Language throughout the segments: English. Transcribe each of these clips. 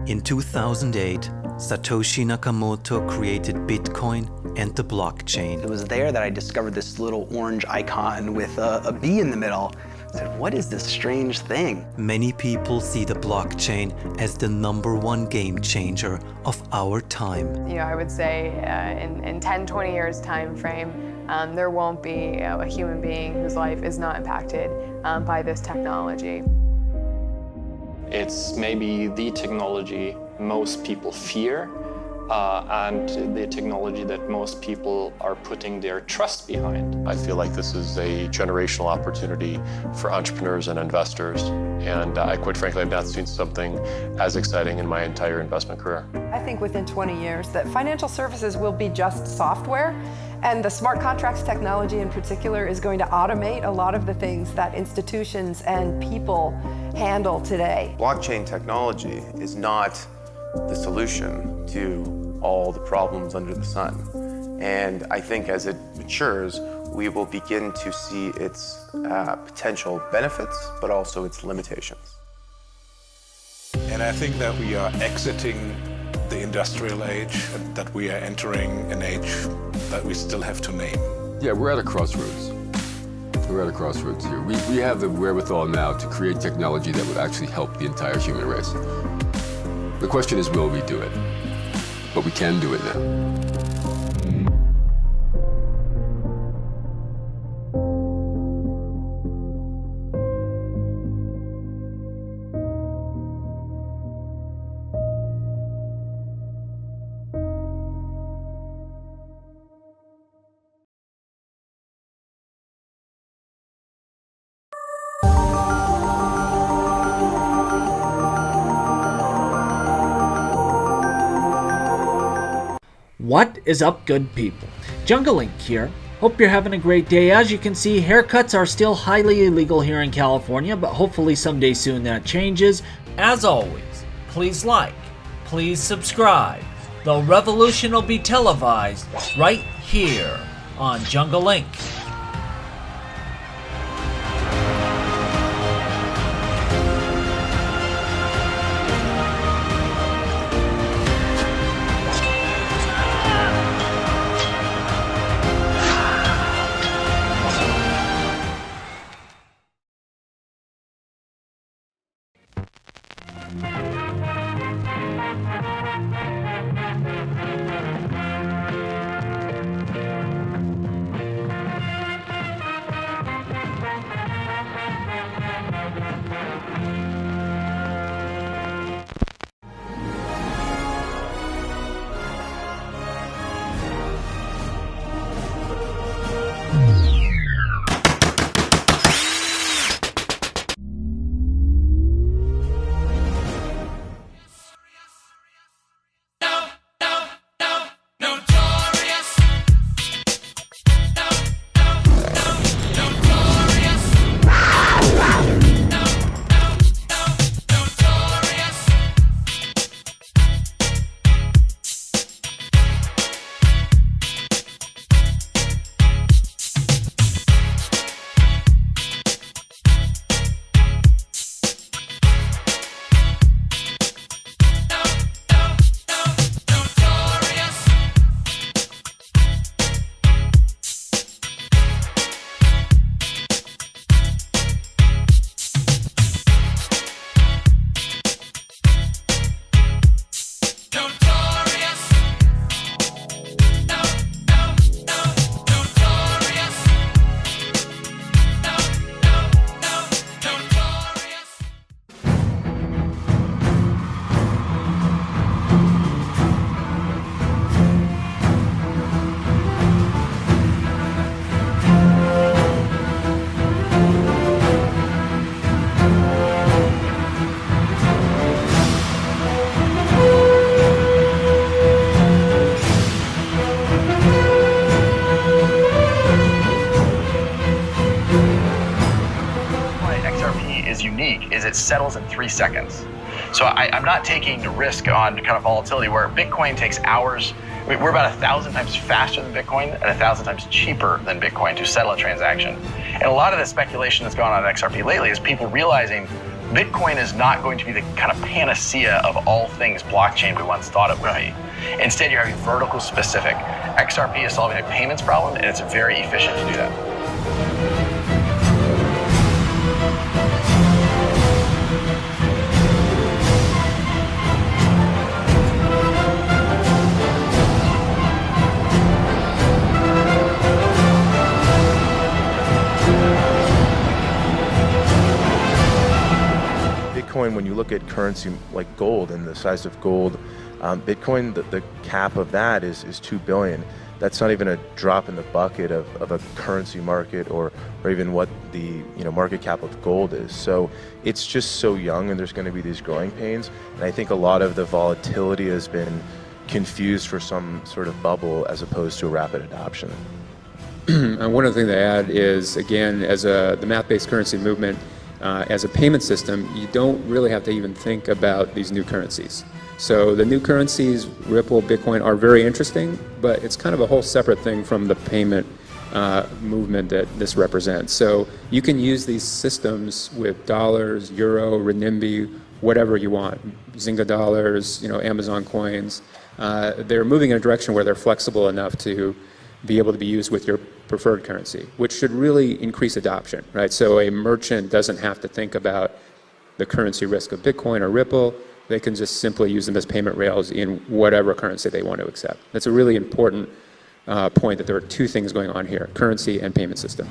In 2008, Satoshi Nakamoto created Bitcoin and the blockchain. It was there that I discovered this little orange icon with a B in the middle. I said, what is this strange thing? Many people see the blockchain as the #1 game changer of our time. I would say in 10, 20 years time frame, there won't be a human being whose life is not impacted by this technology. It's maybe the technology most people fear and the technology that most people are putting their trust behind. I feel like this is a generational opportunity for entrepreneurs and investors, and I quite frankly have not seen something as exciting in my entire investment career. I think within 20 years that financial services will be just software, and the smart contracts technology in particular is going to automate a lot of the things that institutions and people handle today. Blockchain technology is not the solution to all the problems under the sun. And I think as it matures, we will begin to see its potential benefits, but also its limitations. And I think that we are exiting the industrial age, and that we are entering an age that we still have to name. Yeah, we're at a crossroads. We're at a crossroads here. We have the wherewithal now to create technology that would actually help the entire human race. The question is, will we do it? But we can do it now. What is up, good people? JUDE here. Hope you're having a great day. As you can see, haircuts are still highly illegal here in California, but hopefully someday soon that changes. As always, please like, please subscribe. The revolution will be televised right here on JUDE. It settles in 3 seconds. So I'm not taking the risk on kind of volatility where Bitcoin takes hours. We're about 1,000 times faster than Bitcoin and 1,000 times cheaper than Bitcoin to settle a transaction. And a lot of the speculation that's gone on in XRP lately is people realizing Bitcoin is not going to be the kind of panacea of all things blockchain we once thought it would be. Instead, you're having vertical specific. XRP is solving a payments problem, and it's very efficient to do that. Bitcoin, when you look at currency like gold and the size of gold, Bitcoin, the cap of that is 2 billion. That's not even a drop in the bucket of a currency market or even what the market cap of gold is. So it's just so young, and there's going to be these growing pains. And I think a lot of the volatility has been confused for some sort of bubble as opposed to a rapid adoption. One other thing to add is, again, as the math-based currency movement, as a payment system, you don't really have to even think about these new currencies. So the new currencies, Ripple, Bitcoin, are very interesting, but it's kind of a whole separate thing from the payment movement that this represents. So you can use these systems with dollars, euro, renminbi, whatever you want, Zynga dollars, Amazon coins. They're moving in a direction where they're flexible enough to be able to be used with your preferred currency, which should really increase adoption, right? So a merchant doesn't have to think about the currency risk of Bitcoin or Ripple. They can just simply use them as payment rails in whatever currency they want to accept. That's a really important point, that there are two things going on here, currency and payment system.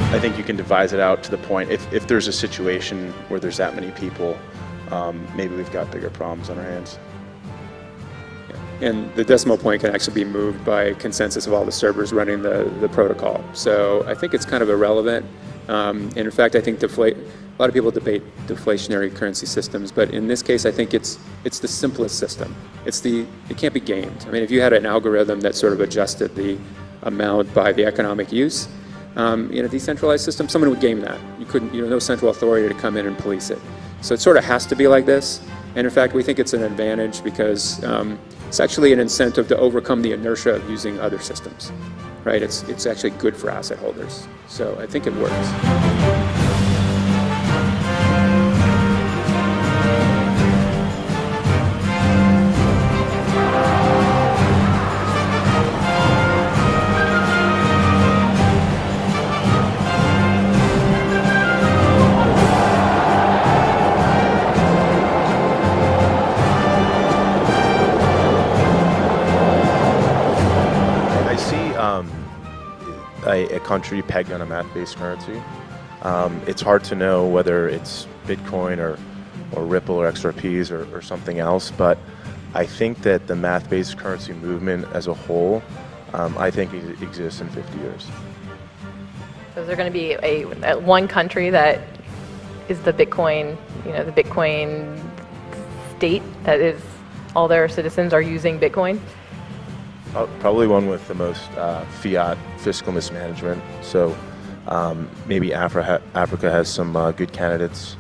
I think you can devise it out to the point, if there's a situation where there's that many people, maybe we've got bigger problems on our hands. And the decimal point can actually be moved by consensus of all the servers running the protocol. So I think it's kind of irrelevant. And in fact, I think a lot of people debate deflationary currency systems, but in this case, I think it's the simplest system. It can't be gamed. I mean, if you had an algorithm that sort of adjusted the amount by the economic use, in a decentralized system, someone would game that. You couldn't, no central authority to come in and police it. So it sort of has to be like this. And in fact, we think it's an advantage because it's actually an incentive to overcome the inertia of using other systems, right? It's actually good for asset holders. So I think it works. A country pegged on a math-based currency. It's hard to know whether it's Bitcoin or Ripple or XRPs or something else, but I think that the math-based currency movement as a whole, I think it exists in 50 years. So is there going to be one country that is the Bitcoin, the Bitcoin state, that is all their citizens are using Bitcoin? Probably one with the most fiat fiscal mismanagement. So maybe Africa has some good candidates.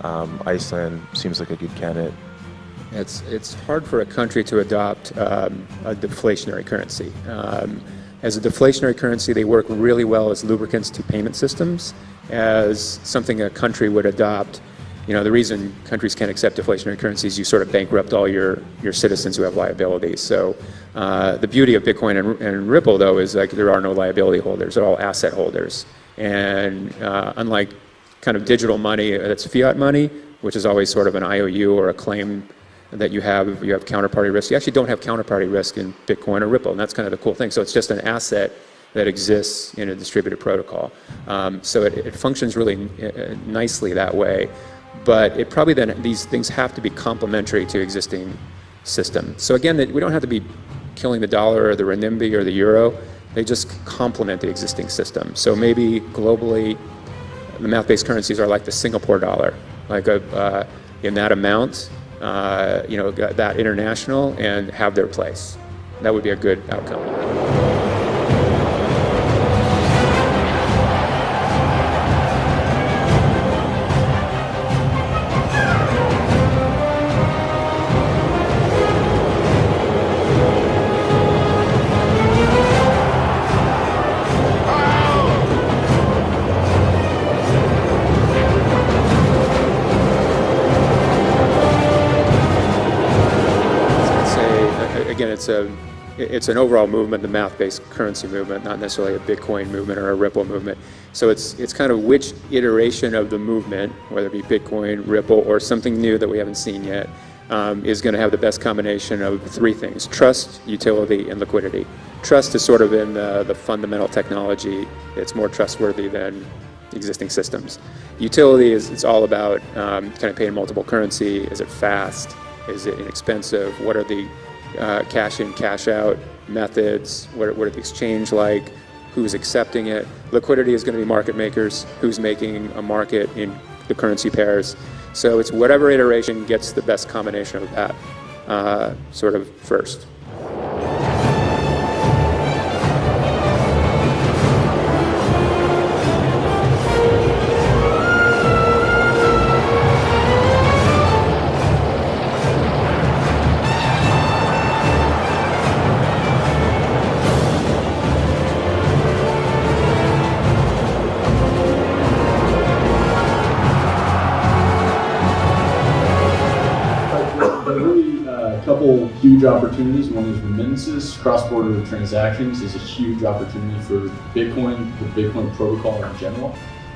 Iceland seems like a good candidate. It's hard for a country to adopt a deflationary currency. As a deflationary currency, they work really well as lubricants to payment systems, as something a country would adopt. The reason countries can't accept deflationary currencies, you sort of bankrupt all your citizens who have liabilities. So the beauty of Bitcoin and Ripple, though, is like there are no liability holders. They're all asset holders. And unlike kind of digital money that's fiat money, which is always sort of an IOU or a claim that you have counterparty risk. You actually don't have counterparty risk in Bitcoin or Ripple, and that's kind of the cool thing. So it's just an asset that exists in a distributed protocol. So it functions really nicely that way. But it probably then, these things have to be complementary to existing systems. So again, we don't have to be killing the dollar or the renminbi or the euro. They just complement the existing system. So maybe globally, the math-based currencies are like the Singapore dollar, like in that amount, that international and have their place. That would be a good outcome. It's an overall movement, the math-based currency movement, not necessarily a Bitcoin movement or a Ripple movement. So it's kind of which iteration of the movement, whether it be Bitcoin, Ripple, or something new that we haven't seen yet, is going to have the best combination of three things: trust, utility, and liquidity. Trust is sort of in the fundamental technology. It's more trustworthy than existing systems. Utility it's all about kind of paying multiple currency. Is it fast? Is it inexpensive? What are the cash in, cash out methods? What are the exchange like? Who's accepting it? Liquidity is going to be market makers. Who's making a market in the currency pairs? So it's whatever iteration gets the best combination of that sort of first. Huge opportunities. One is remittances. Cross-border transactions is a huge opportunity for Bitcoin, the Bitcoin protocol in general.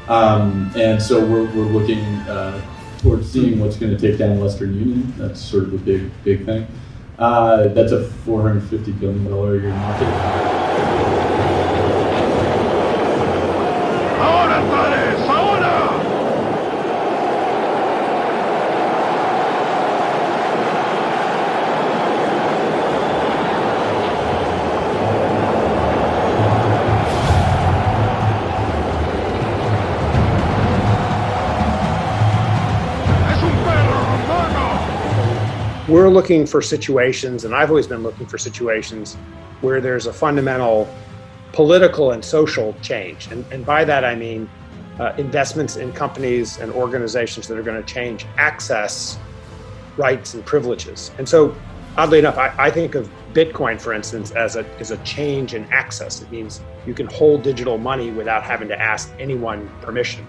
And so we're looking towards seeing what's going to take down Western Union. That's sort of a big thing. That's a $450 billion a year market. We're looking for situations, and I've always been looking for situations where there's a fundamental political and social change. And by that I mean investments in companies and organizations that are going to change access, rights, and privileges. And so, oddly enough, I think of Bitcoin, for instance, as a change in access. It means you can hold digital money without having to ask anyone permission.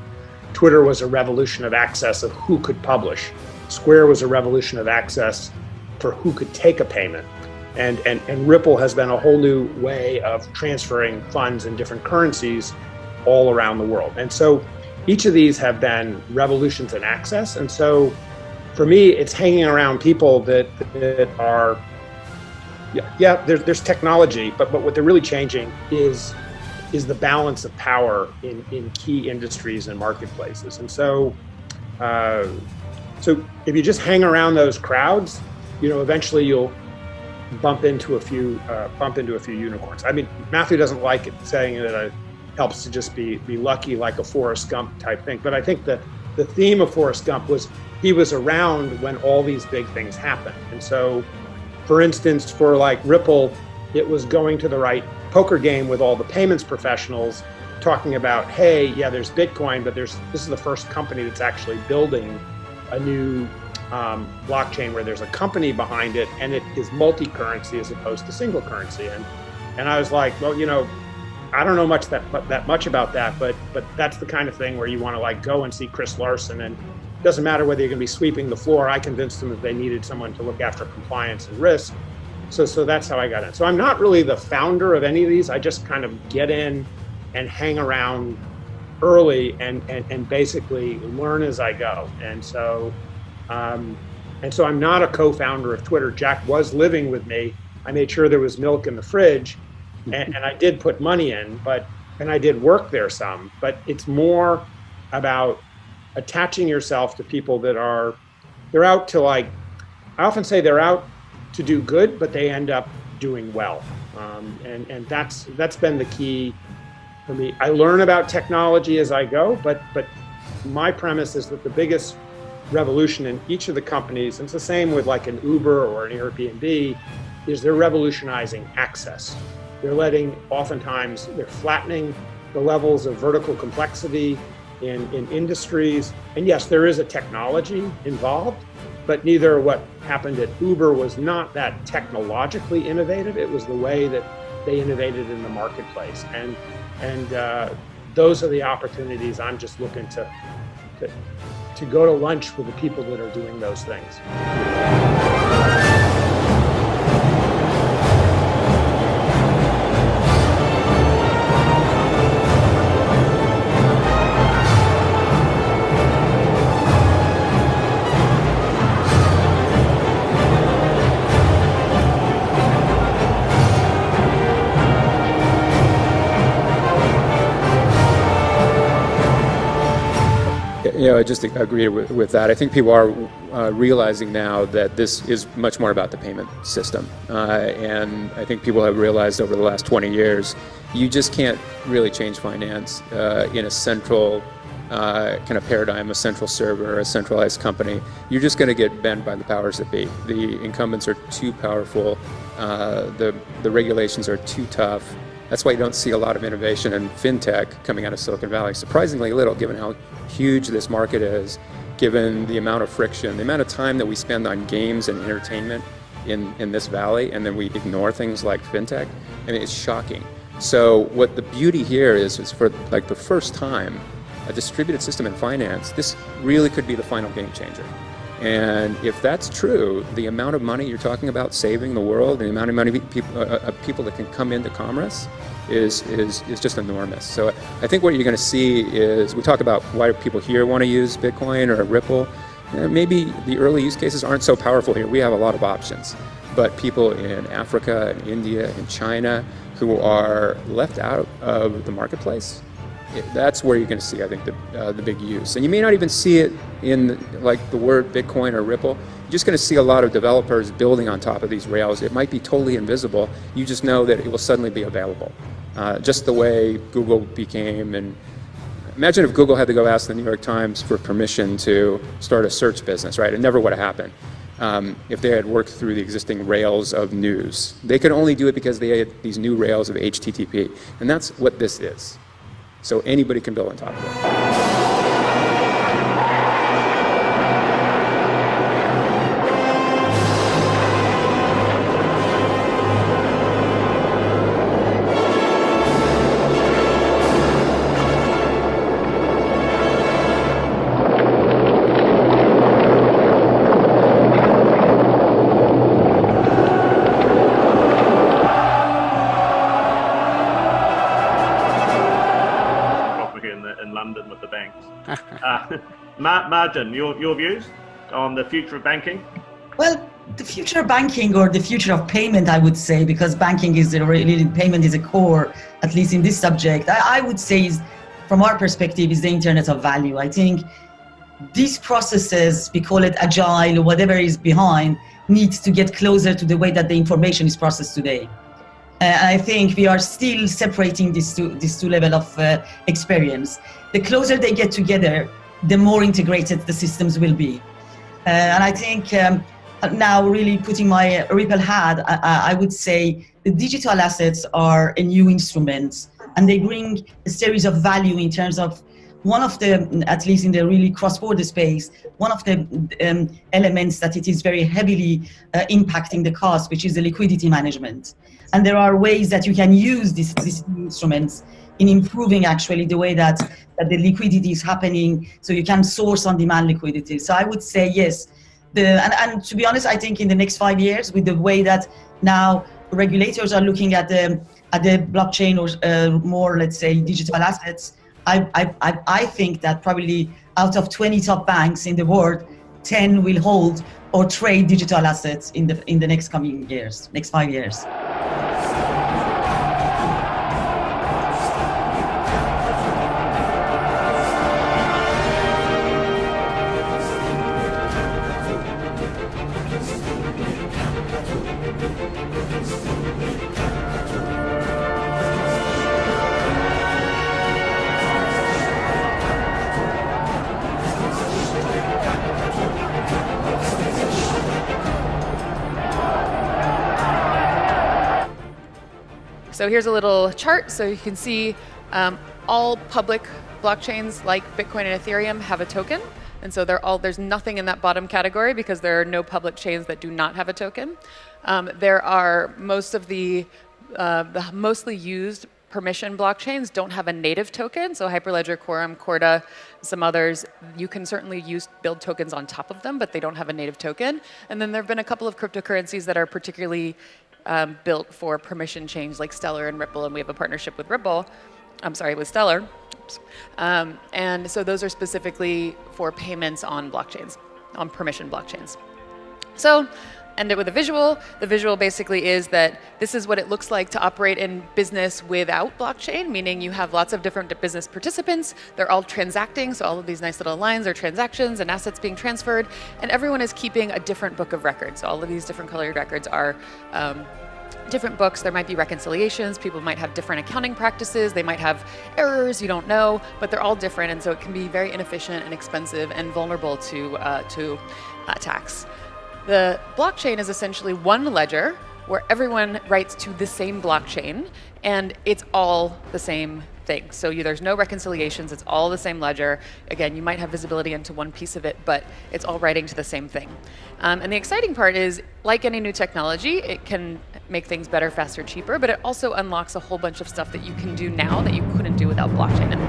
Twitter was a revolution of access of who could publish. Square was a revolution of access for who could take a payment. And Ripple has been a whole new way of transferring funds in different currencies all around the world. And so each of these have been revolutions in access. And so for me, it's hanging around people that are, there's technology, but what they're really changing is the balance of power in key industries and marketplaces. And so if you just hang around those crowds, eventually you'll bump into a few unicorns. I mean, Matthew doesn't like it saying that it helps to just be lucky, like a Forrest Gump type thing. But I think the theme of Forrest Gump was he was around when all these big things happened. And so, for instance, for like Ripple, it was going to the right poker game with all the payments professionals, talking about, hey, yeah, there's Bitcoin, but this is the first company that's actually building a new blockchain where there's a company behind it, and it is multi-currency as opposed to single currency. And I was like, well, I don't know that much about that, but that's the kind of thing where you want to like go and see Chris Larson, and it doesn't matter whether you're going to be sweeping the floor. I convinced them that they needed someone to look after compliance and risk. So that's how I got in. So I'm not really the founder of any of these. I just kind of get in and hang around early and basically learn as I go. And so I'm not a co-founder of Twitter. Jack was living with me. I made sure there was milk in the fridge, and I did put money in, and I did work there some, but it's more about attaching yourself to people that they're out to I often say they're out to do good, but they end up doing well. And that's been the key for me. I learn about technology as I go, but my premise is that the biggest revolution in each of the companies, and it's the same with like an Uber or an Airbnb, is they're revolutionizing access. Oftentimes, they're flattening the levels of vertical complexity in industries. And yes, there is a technology involved, but neither what happened at Uber was not that technologically innovative. It was the way that they innovated in the marketplace. And those are the opportunities I'm just looking to go to lunch with the people that are doing those things. I just agree with that. I think people are realizing now that this is much more about the payment system. And I think people have realized over the last 20 years, you just can't really change finance in a central kind of paradigm, a central server, a centralized company. You're just going to get bent by the powers that be. The incumbents are too powerful. The regulations are too tough. That's why you don't see a lot of innovation in fintech coming out of Silicon Valley. Surprisingly little, given how huge this market is, given the amount of friction, the amount of time that we spend on games and entertainment in this valley, and then we ignore things like fintech. I mean, it's shocking. So what the beauty here is for like the first time, a distributed system in finance, this really could be the final game changer. And if that's true, the amount of money you're talking about saving the world, and the amount of money people that can come into commerce is just enormous. So I think what you're going to see is, we talk about why people here want to use Bitcoin or Ripple. Maybe the early use cases aren't so powerful here. We have a lot of options. But people in Africa and India and China who are left out of the marketplace, that's where you're going to see, I think, the big use. And you may not even see it in like the word Bitcoin or Ripple. You're just going to see a lot of developers building on top of these rails. It might be totally invisible. You just know that it will suddenly be available. Just the way Google became. And imagine if Google had to go ask the New York Times for permission to start a search business, right? It never would have happened. If they had worked through the existing rails of news. They could only do it because they had these new rails of HTTP. And that's what this is. So anybody can build on top of it. Martin, your views on the future of banking? Well, the future of banking, or the future of payment, I would say, because banking is really, payment is a core, at least in this subject, I would say is, from our perspective, is the internet of value. I think these processes, we call it agile or whatever is behind, needs to get closer to the way that the information is processed today. I think we are still separating these two levels of experience. The closer they get together, the more integrated the systems will be. And I think now, really putting my Ripple hat, I would say the digital assets are a new instrument, and they bring a series of value in terms of one of the, at least in the really cross-border space, one of the elements that it is very heavily impacting the cost, which is the liquidity management. And there are ways that you can use these instruments in improving actually the way that the liquidity is happening, so you can source on-demand liquidity. So I would say yes. And to be honest, I think in the next 5 years, with the way that now regulators are looking at the blockchain or more, let's say, digital assets, I think that probably out of 20 top banks in the world, 10 will hold or trade digital assets in the next coming years, next 5 years. So here's a little chart. So you can see all public blockchains like Bitcoin and Ethereum have a token. And so there's nothing in that bottom category because there are no public chains that do not have a token. There are most of the mostly used permission blockchains don't have a native token. So Hyperledger, Quorum, Corda, some others, you can certainly build tokens on top of them, but they don't have a native token. And then there have been a couple of cryptocurrencies that are particularly built for permission chains like Stellar and Ripple, and we have a partnership with with Stellar. And so those are specifically for payments on blockchains, on permission blockchains. So end it with a visual. The visual basically is that this is what it looks like to operate in business without blockchain, meaning you have lots of different business participants. They're all transacting, so all of these nice little lines are transactions and assets being transferred, and everyone is keeping a different book of records. So all of these different colored records are different books. There might be reconciliations. People might have different accounting practices. They might have errors, you don't know, but they're all different, and so it can be very inefficient and expensive and vulnerable to attacks. The blockchain is essentially one ledger where everyone writes to the same blockchain, and it's all the same thing. So there's no reconciliations, it's all the same ledger. Again, you might have visibility into one piece of it, but it's all writing to the same thing. And the exciting part is, like any new technology, it can make things better, faster, cheaper, but it also unlocks a whole bunch of stuff that you can do now that you couldn't do without blockchain.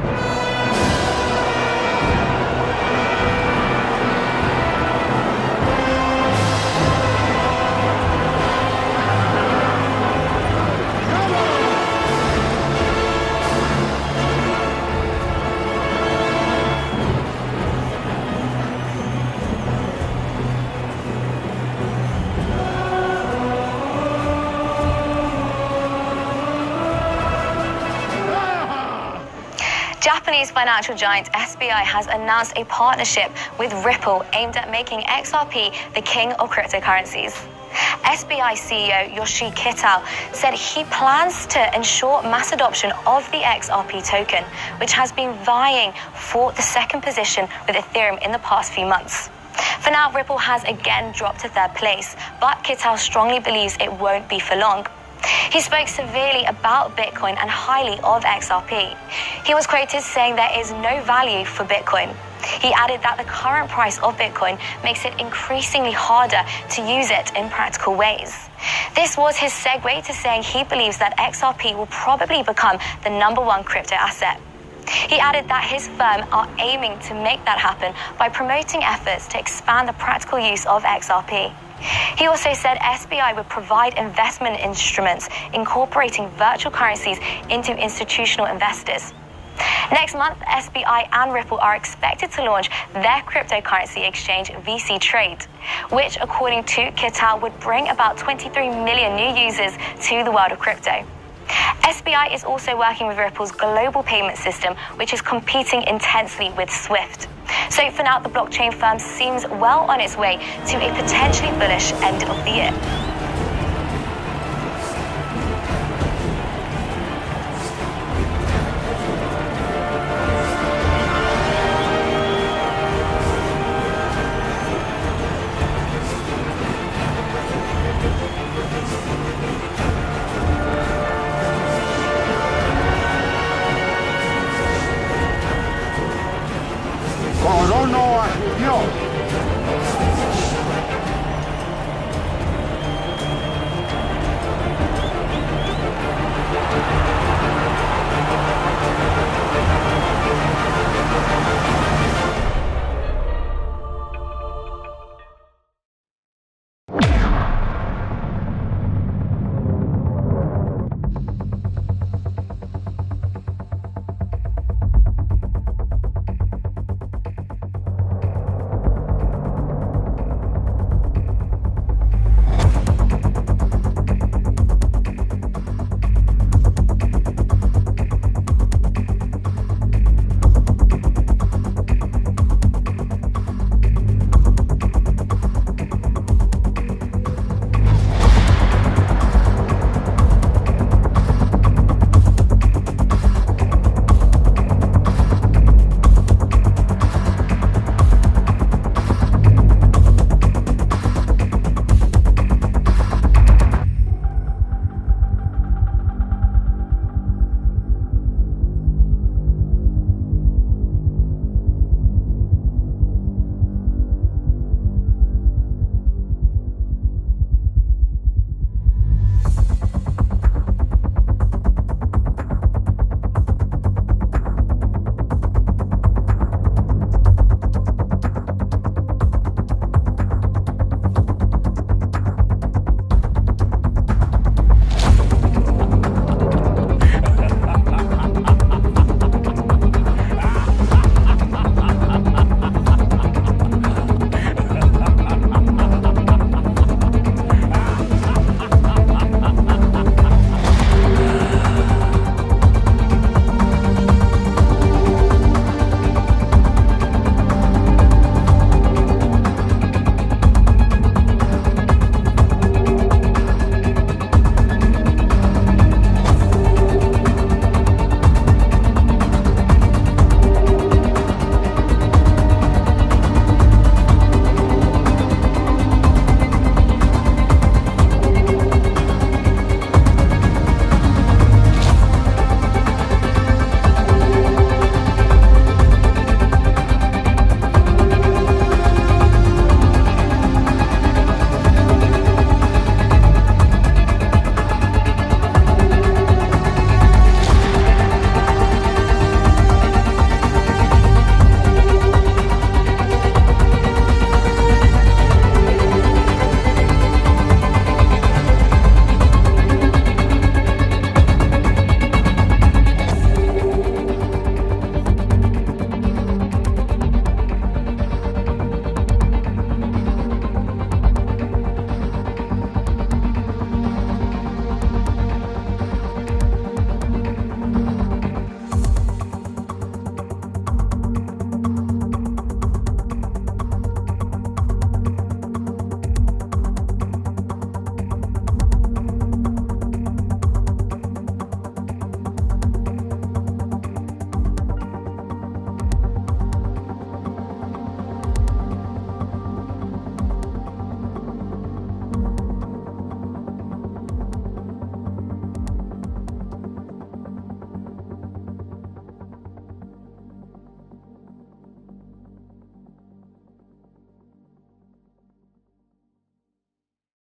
Japanese financial giant SBI has announced a partnership with Ripple aimed at making XRP the king of cryptocurrencies. SBI CEO 𝗕হি𝗸 said he plans to ensure mass adoption of the XRP token, which has been vying for the second position with Ethereum in the past few months. For now, Ripple has again dropped to third place, but 𝗕হি𝗸 strongly believes it won't be for long. He spoke severely about Bitcoin and highly of XRP. He was quoted saying there is no value for Bitcoin. He added that the current price of Bitcoin makes it increasingly harder to use it in practical ways. This was his segue to saying he believes that XRP will probably become the #1 crypto asset. He added that his firm are aiming to make that happen by promoting efforts to expand the practical use of XRP. He also said SBI would provide investment instruments incorporating virtual currencies into institutional investors. Next month, SBI and Ripple are expected to launch their cryptocurrency exchange VC Trade, which, according to 𝗕হি𝗸, would bring about 23 million new users to the world of crypto. SBI is also working with Ripple's global payment system, which is competing intensely with SWIFT. So for now, the blockchain firm seems well on its way to a potentially bullish end of the year.